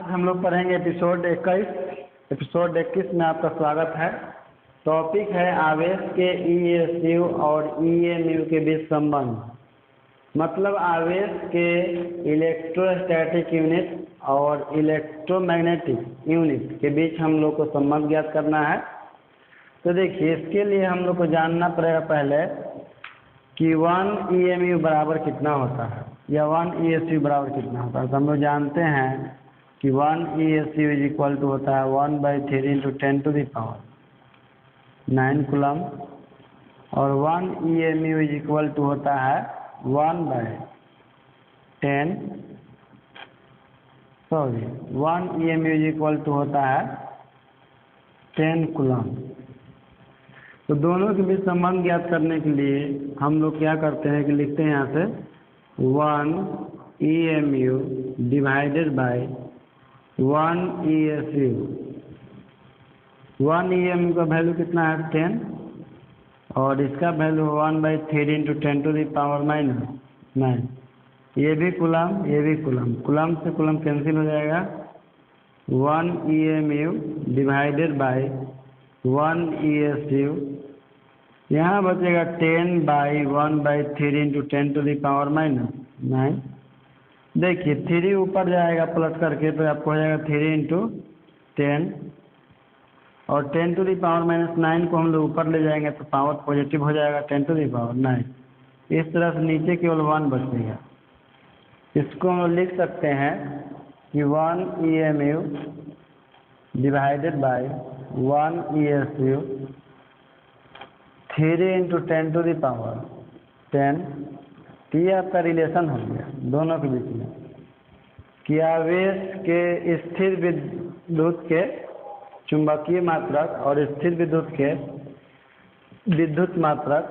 हम लोग पढ़ेंगे एपिसोड 21 में आपका स्वागत है। टॉपिक है आवेश के ESU और EMU के बीच संबंध। मतलब आवेश के इलेक्ट्रोस्टैटिक यूनिट और इलेक्ट्रोमैग्नेटिक यूनिट के बीच हम लोग को संबंध ज्ञात करना है। तो देखिए, इसके लिए हम लोग को जानना पड़ेगा पहले कि 1 EMU बराबर कितना होता है या 1 ESU बराबर कितना होता है। तो हम लोग जानते हैं कि 1 ESU इज इक्वल टू होता है 1/3 × 10⁹ कूलम और 1 EMU इज इक्वल टू होता है 1 EMU इज इक्वल टू होता है 10 कूलम। तो दोनों के बीच संबंध ज्ञात करने के लिए हम लोग क्या करते हैं कि लिखते हैं यहाँ से 1 EMU divided by 1 ESU। 1 EMU का वैल्यू कितना है 10 और इसका वैल्यू 1/3 × 10⁻⁹ ये भी कूलम ये भी कूलम, कूलम से कूलम कैंसिल हो जाएगा। 1 EMU डिवाइडेड बाय 1 ESU, यहाँ बचेगा 10/1/3 × 10⁻⁹। देखिए 3 ऊपर जाएगा पलट करके तो आपको हो जाएगा 3 × 10 और 10⁻⁹ को हम लोग ऊपर ले जाएंगे तो पावर पॉजिटिव हो जाएगा 10⁹। इस तरह से नीचे केवल 1 बचेगा। इसको हम लिख सकते हैं कि 1 EMU डिवाइडेड बाय 1 ESU 3 × 10⁻⁻। तो ये आपका रिलेशन हो गया दोनों के बीच में कि आवेश के स्थिर विद्युत के चुंबकीय मात्रक और स्थिर विद्युत के विद्युत मात्रक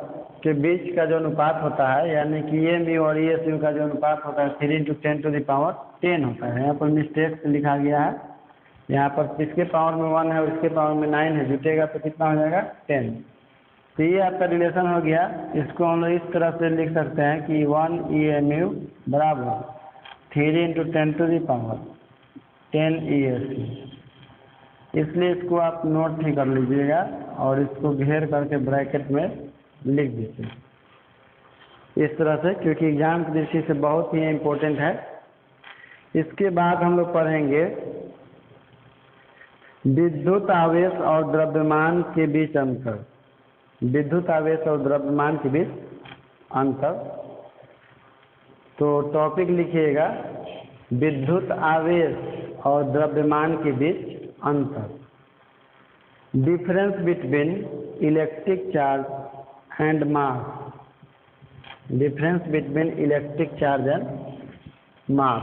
के बीच का जो अनुपात होता है, यानी कि EMU और ESU का जो अनुपात होता है 3 × 10⁻10 होता है। यहाँ पर मिस्टेक से लिखा गया है, यहाँ पर इसके पावर में 1 है और इसके पावर में 9 है, जुटेगा तो कितना हो जाएगा 10। तो ये आपका रिलेशन हो गया। इसको हम लोग इस तरह से लिख सकते हैं कि 1 EMU बराबर 3 × 10⁻10 ESU। इसलिए इसको आप नोट ही कर लीजिएगा और इसको घेर करके ब्रैकेट में लिख दीजिए इस तरह से, क्योंकि एग्जाम की दृष्टि से बहुत ही इम्पोर्टेंट है। इसके बाद हम लोग पढ़ेंगे विद्युत आवेश और द्रव्यमान के बीच अंतर। विद्युत आवेश और द्रव्यमान के बीच अंतर। तो टॉपिक लिखिएगा विद्युत आवेश और द्रव्यमान के बीच अंतर। Difference between electric charge and mass. Difference between electric charge and mass.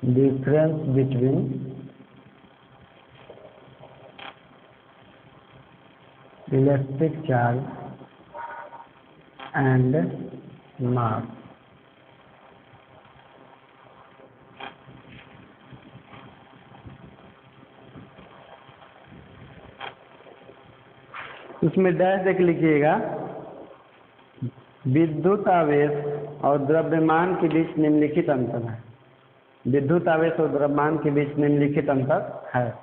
Difference between electric charge and mass। उसमें डैश देख लिखिएगा विद्युत आवेश और द्रव्यमान के बीच निम्नलिखित अंतर है। विद्युत आवेश और द्रव्यमान के बीच निम्नलिखित अंतर है।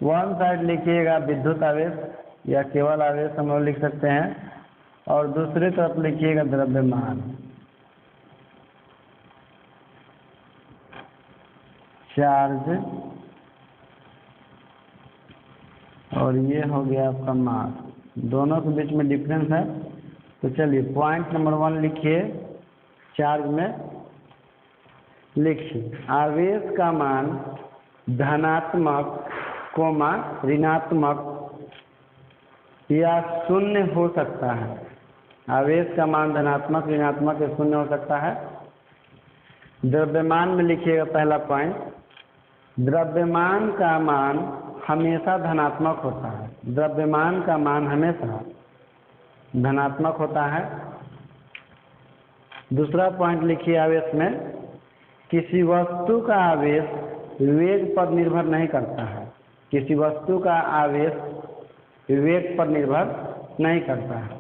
वन साइड लिखिएगा विद्युत आवेश या केवल आवेश हम लोग लिख सकते हैं और दूसरी तरफ लिखिएगा द्रव्यमान। चार्ज और ये हो गया आपका मास। दोनों के बीच में डिफरेंस है। तो चलिए पॉइंट नंबर 1 लिखिए। चार्ज में लिखिए आवेश का मान धनात्मक ऋणात्मक या शून्य हो सकता है। आवेश का मान धनात्मक ऋणात्मक या शून्य हो सकता है। द्रव्यमान में लिखिएगा पहला पॉइंट, द्रव्यमान का मान हमेशा धनात्मक होता है। द्रव्यमान का मान हमेशा धनात्मक होता है। दूसरा पॉइंट लिखिए आवेश में, किसी वस्तु का आवेश वेग पर निर्भर नहीं करता है। किसी वस्तु का आवेश वेग पर निर्भर नहीं करता है।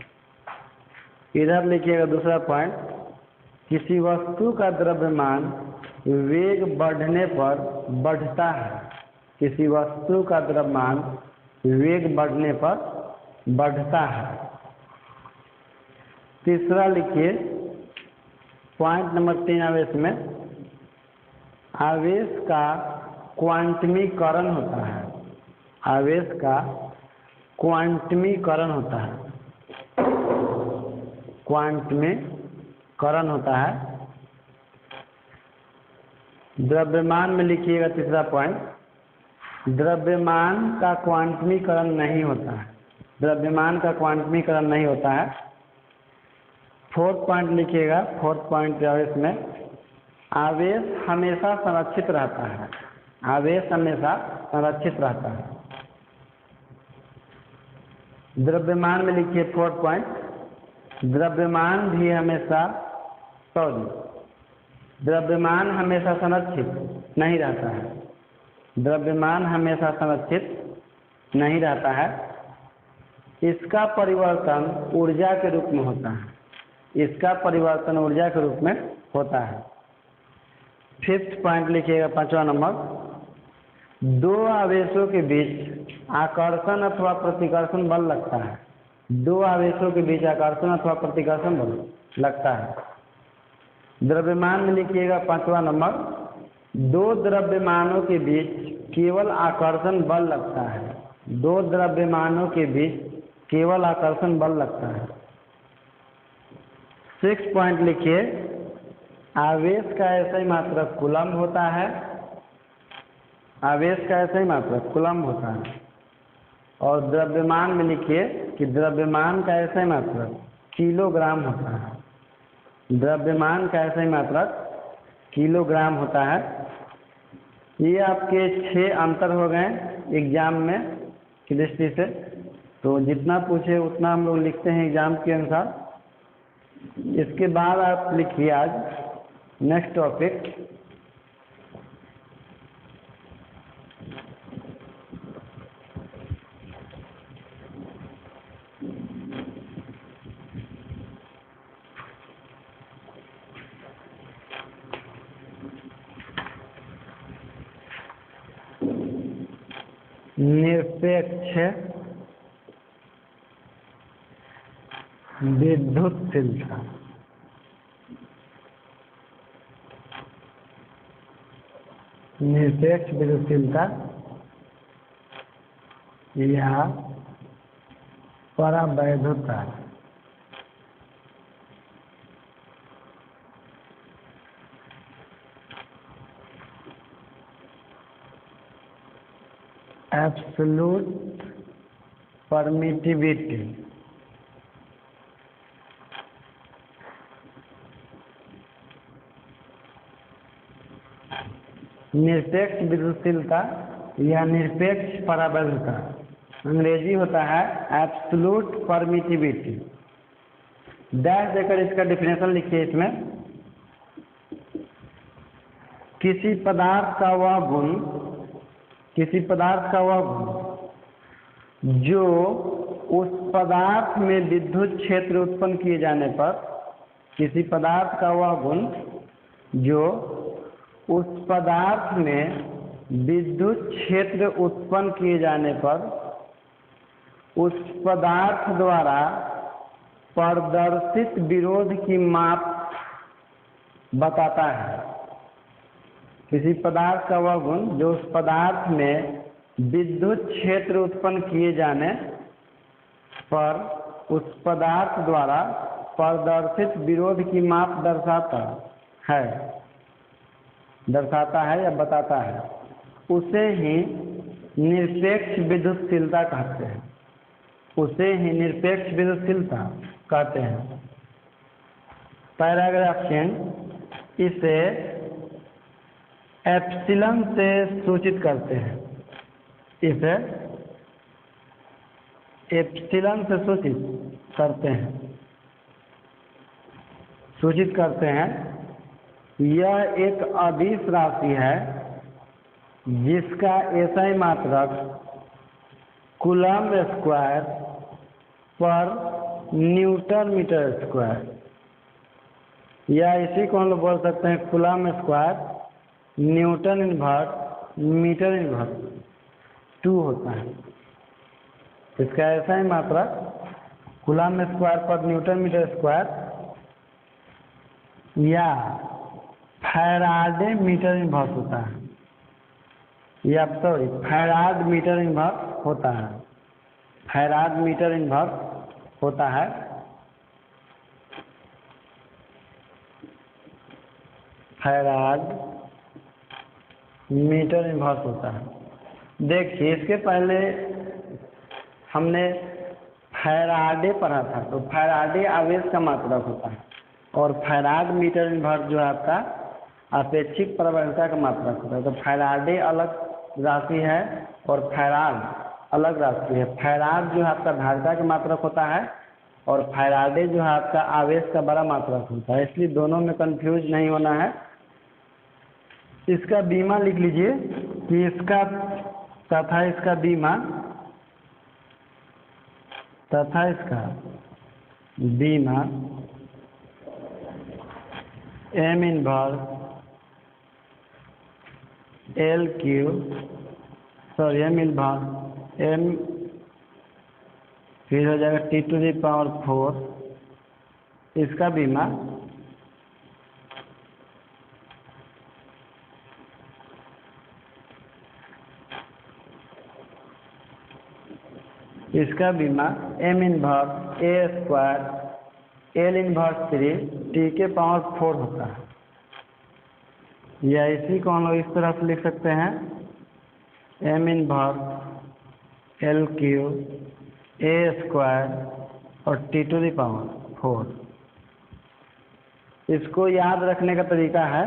इधर लिखिएगा दूसरा पॉइंट, किसी वस्तु का द्रव्यमान वेग बढ़ने पर बढ़ता है। किसी वस्तु का द्रव्यमान वेग बढ़ने पर बढ़ता है। तीसरा लिखिए पॉइंट नंबर 3 आवेश में, आवेश का क्वांटमीकरण होता है। आवेश का क्वांटमीकरण होता है। क्वांटमीकरण होता है। द्रव्यमान में लिखिएगा तीसरा पॉइंट, द्रव्यमान का क्वांटमीकरण नहीं होता है। द्रव्यमान का क्वांटमीकरण नहीं होता है। फोर्थ पॉइंट लिखिएगा, फोर्थ पॉइंट आवेश में, आवेश हमेशा संरक्षित रहता है। आवेश हमेशा संरक्षित रहता है। द्रव्यमान में लिखिए फोर्थ पॉइंट, द्रव्यमान भी हमेशा द्रव्यमान हमेशा संरक्षित नहीं रहता है। द्रव्यमान हमेशा संरक्षित नहीं रहता है। इसका परिवर्तन ऊर्जा के रूप में होता है। इसका परिवर्तन ऊर्जा के रूप में होता है। फिफ्थ पॉइंट लिखिएगा, पांचवा नंबर, दो आवेशों के बीच आकर्षण अथवा प्रतिकर्षण बल लगता है। दो आवेशों के बीच आकर्षण अथवा प्रतिकर्षण बल लगता है। द्रव्यमान में लिखिएगा पांचवा नंबर, दो द्रव्यमानों के बीच केवल आकर्षण बल लगता है। दो द्रव्यमानों के बीच केवल आकर्षण बल लगता है। सिक्स पॉइंट लिखिए, आवेश का ऐसा ही मात्रक कूलम्ब होता है। आवेश का ऐसा ही मात्रक कूलम्ब होता है। और द्रव्यमान में लिखिए कि द्रव्यमान का ऐसा ही मात्रक किलोग्राम होता है। द्रव्यमान का ऐसा ही मात्रक किलोग्राम होता है। ये आपके 6 अंतर हो गए एग्जाम में की दृष्टि से। तो जितना पूछे उतना हम लोग लिखते हैं एग्जाम के अनुसार। इसके बाद आप लिखिए आज नेक्स्ट टॉपिक, निरपेक्ष विद्युतशीलता। निरपेक्ष विद्युतशीलता या परावैद्युतता। Absolute permittivity. निरपेक्ष विद्युतशीलता या निरपेक्ष परावैद्युतता, अंग्रेजी होता है एब्सोल्यूट परमिटिविटी। डैश देकर इसका डिफिनेशन लिखिए। इसमें किसी पदार्थ का वह गुण जो उस पदार्थ में विद्युत क्षेत्र उत्पन्न किए जाने पर, किसी पदार्थ का वह गुण जो उस पदार्थ में विद्युत क्षेत्र उत्पन्न किए जाने पर उस पदार्थ द्वारा प्रदर्शित विरोध की माप बताता है। किसी पदार्थ का वह गुण जो उस पदार्थ में विद्युत क्षेत्र उत्पन्न किए जाने पर उस पदार्थ द्वारा प्रदर्शित विरोध की माप दर्शाता है या बताता है, उसे ही निरपेक्ष विद्युतशीलता कहते हैं। उसे ही निरपेक्ष विद्युतशीलता कहते हैं। पैराग्राफ चेंज, इसे एप्सिलॉन से सूचित करते हैं। इसे एप्सिलॉन से सूचित करते हैं। यह एक अदिश राशि है जिसका एसआई मात्रक कूलम्ब स्क्वायर पर न्यूटन मीटर स्क्वायर, या इसी को हम लोग बोल सकते हैं coulomb square newton inverse metre inverse 2 होता है। इसका ऐसा ही मात्रा कूलम स्क्वायर पर न्यूटन मीटर स्क्वायर या फैराडे मीटर इनवर्स होता है, या सॉरी फैराड मीटर इनवर्स होता है, फैराड मीटर इनवर्स होता है। फैराड मीटर इनवर्स होता है। देखिए इसके पहले हमने फैराडे पढ़ा था, तो फैराडे आवेश का मात्रक होता है और फैराड मीटर इनवर्स जो है आपका अपेक्षिक प्रवणता का मात्रक होता है। तो फैराडे अलग राशि है और फैराड अलग राशि है। फैराड जो है आपका धारिता का मात्रक होता है और फैराडे जो है आपका आवेश का बड़ा मात्रक होता है, इसलिए दोनों में कंफ्यूज नहीं होना है। इसका बीमा लिख लीजिए कि इसका तथा इसका बीमा M inverse L Q sorry M inverse M फिर हो जाएगा T⁴ इसका बीमा M inverse A square L inverse 3 T⁴ होता है, या इसी को हम लोग इस तरह से लिख सकते हैं M inverse L Q A square और T⁴। इसको याद रखने का तरीका है,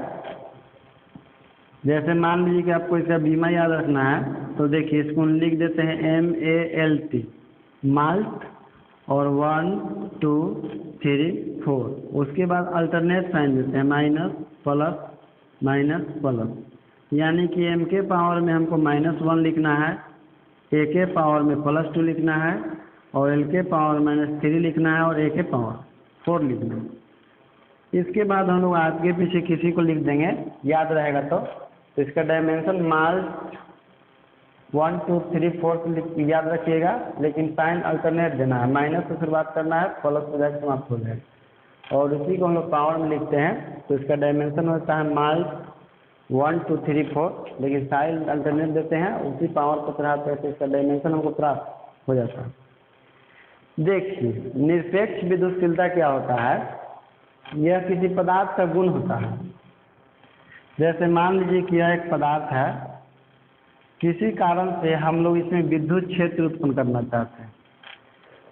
जैसे मान लीजिए कि आपको इसका बीमा याद रखना है, तो देखिए इसको लिख देते हैं MALT माल्ट और 1 2 3 4, उसके बाद अल्टरनेट साइन देते हैं माइनस प्लस, यानी कि m के पावर में हमको -1 लिखना है, a के पावर में +2 लिखना है और l के पावर -3 लिखना है और a के पावर 4 लिखना है। इसके बाद हम लोग आगे पीछे किसी को लिख देंगे, याद रहेगा तो इसका डायमेंशन माल्ट 1 2 3 4 याद रखिएगा, लेकिन साइन अल्टरनेट देना है, माइनस से शुरुआत करना है, प्लस हो जाएगा समाप्त हो जाएगा और उसी को हम लोग पावर में लिखते हैं। तो इसका डायमेंशन होता है माल्ट 1 2 3 4, लेकिन साइन अल्टरनेट देते हैं, उसी पावर को चढ़ाते हैं तो इसका डायमेंशन हमको प्राप्त हो जाता है। देखिए निरपेक्ष विद्युतशीलता क्या होता है, यह किसी पदार्थ का गुण होता है। जैसे मान लीजिए कि यह एक पदार्थ है, किसी कारण से हम लोग इसमें विद्युत क्षेत्र उत्पन्न करना चाहते हैं,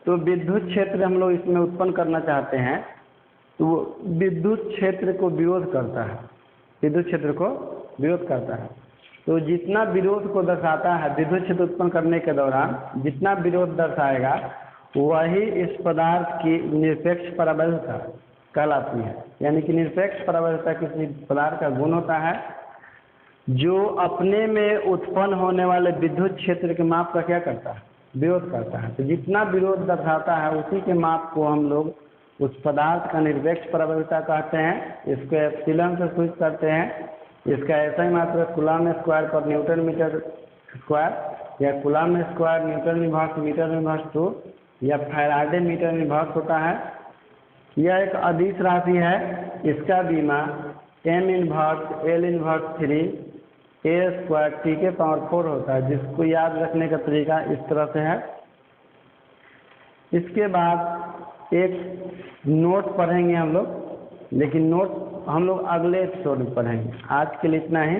तो विद्युत क्षेत्र हम लोग इसमें उत्पन्न करना चाहते हैं तो वो विद्युत क्षेत्र को विरोध करता है, विद्युत क्षेत्र को विरोध करता है। तो जितना विरोध को दर्शाता है विद्युत क्षेत्र उत्पन्न करने के दौरान जितना विरोध दर्शाएगा वही इस पदार्थ की निरपेक्ष प्रबलता कहलाती है। यानी कि निरपेक्ष प्रबलता किसी पदार्थ का गुण होता है जो अपने में उत्पन्न होने वाले विद्युत क्षेत्र के माप का क्या करता है, विरोध करता है। तो जितना विरोध दर्शाता है उसी के माप को हम लोग उस पदार्थ का निरपेक्ष प्रबलता कहते हैं। इसको एप्सिलॉन से सूचित करते हैं। इसका ऐसा ही मात्रा कूलम स्क्वायर पर न्यूटन मीटर स्क्वायर या coulomb square newton inverse metre inverse 2 या फैराडे मीटर इनवर्स होता है। यह एक अदिश राशि है। इसका बीमा m inverse l inverse 3 a square T⁴ होता है, जिसको याद रखने का तरीका इस तरह से है। इसके बाद एक नोट पढ़ेंगे हम लोग, लेकिन नोट हम लोग अगले एपिसोड में पढ़ेंगे। आज के लिए इतना ही।